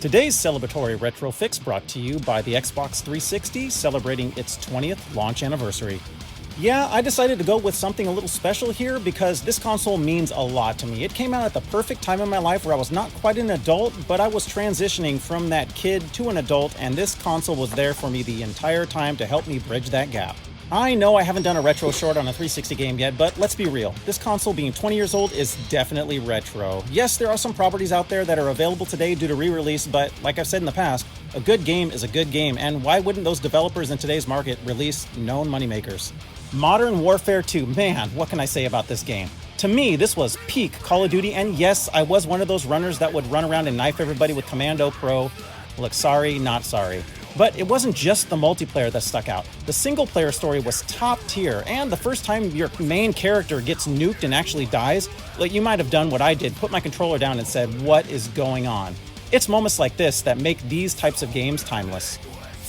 Today's celebratory retro fix brought to you by the Xbox 360 celebrating its 20th launch anniversary. Yeah, I decided to go with something a little special here because this console means a lot to me. It came out at the perfect time in my life where I was not quite an adult, but I was transitioning from that kid to an adult, and this console was there for me the entire time to help me bridge that gap. I know I haven't done a retro short on a 360 game yet, but let's be real. This console being 20 years old is definitely retro. Yes, there are some properties out there that are available today due to re-release, but like I've said in the past, a good game is a good game, and why wouldn't those developers in today's market release known moneymakers? Modern Warfare 2, man, what can I say about this game? To me, this was peak Call of Duty, and yes, I was one of those runners that would run around and knife everybody with Commando Pro. Look, sorry, not sorry. But it wasn't just the multiplayer that stuck out. The single-player story was top tier, and the first time your main character gets nuked and actually dies, like you might have done what I did, put my controller down and said, what is going on? It's moments like this that make these types of games timeless.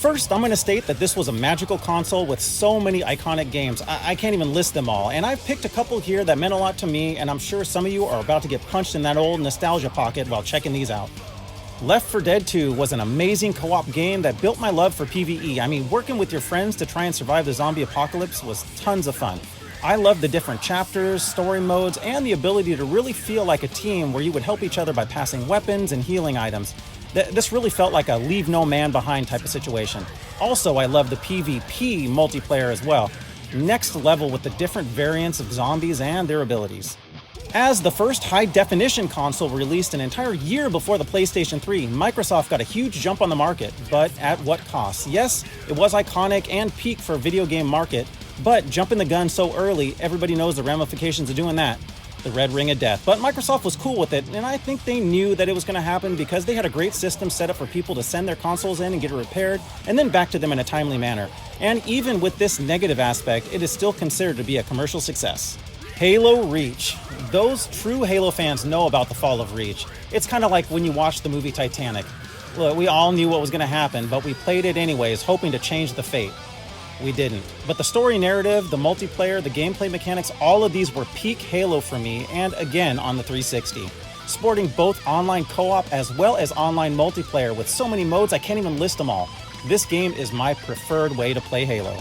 First, I'm going to state that this was a magical console with so many iconic games. I can't even list them all, and I've picked a couple here that meant a lot to me, and I'm sure some of you are about to get punched in that old nostalgia pocket while checking these out. Left 4 Dead 2 was an amazing co-op game that built my love for PvE. I mean, working with your friends to try and survive the zombie apocalypse was tons of fun. I loved the different chapters, story modes, and the ability to really feel like a team where you would help each other by passing weapons and healing items. This really felt like a leave no man behind type of situation. Also, I loved the PvP multiplayer as well. Next level with the different variants of zombies and their abilities. As the first high-definition console released an entire year before the PlayStation 3, Microsoft got a huge jump on the market, but at what cost? Yes, it was iconic and peak for a video game market, but jumping the gun so early, everybody knows the ramifications of doing that. The red ring of death. But Microsoft was cool with it, and I think they knew that it was going to happen because they had a great system set up for people to send their consoles in and get it repaired, and then back to them in a timely manner. And even with this negative aspect, it is still considered to be a commercial success. Halo Reach. Those true Halo fans know about the fall of Reach. It's kind of like when you watch the movie Titanic. Look, we all knew what was going to happen, but we played it anyways, hoping to change the fate. We didn't. But the story narrative, the multiplayer, the gameplay mechanics, all of these were peak Halo for me, and again on the 360. Sporting both online co-op as well as online multiplayer with so many modes I can't even list them all. This game is my preferred way to play Halo.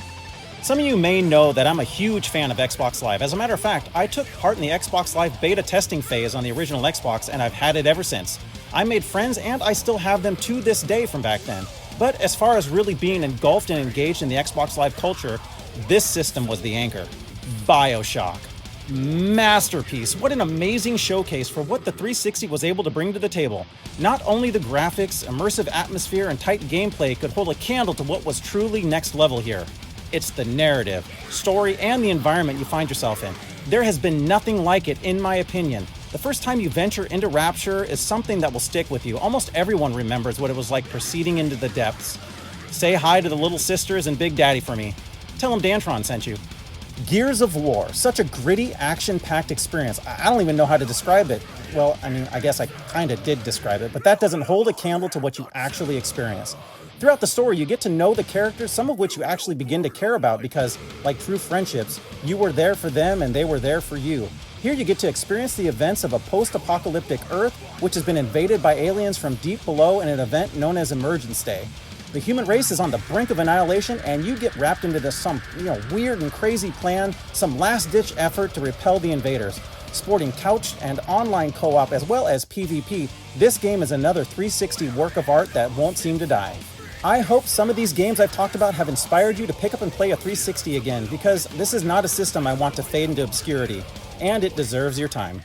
Some of you may know that I'm a huge fan of Xbox Live. As a matter of fact, I took part in the Xbox Live beta testing phase on the original Xbox, and I've had it ever since. I made friends, and I still have them to this day from back then. But as far as really being engulfed and engaged in the Xbox Live culture, this system was the anchor. BioShock. Masterpiece. What an amazing showcase for what the 360 was able to bring to the table. Not only the graphics, immersive atmosphere, and tight gameplay could hold a candle to what was truly next level here. It's the narrative, story, and the environment you find yourself in. There has been nothing like it, in my opinion. The first time you venture into Rapture is something that will stick with you. Almost everyone remembers what it was like proceeding into the depths. Say hi to the little sisters and Big Daddy for me. Tell them Dantron sent you. Gears of War, such a gritty, action-packed experience. I don't even know how to describe it. Well, I mean, I guess I kind of did describe it, but that doesn't hold a candle to what you actually experience. Throughout the story, you get to know the characters, some of which you actually begin to care about because, like true friendships, you were there for them and they were there for you. Here you get to experience the events of a post-apocalyptic Earth, which has been invaded by aliens from deep below in an event known as Emergence Day. The human race is on the brink of annihilation, and you get wrapped into this weird and crazy plan, some last-ditch effort to repel the invaders. Sporting couch and online co-op as well as PvP, this game is another 360 work of art that won't seem to die. I hope some of these games I've talked about have inspired you to pick up and play a 360 again, because this is not a system I want to fade into obscurity, and it deserves your time.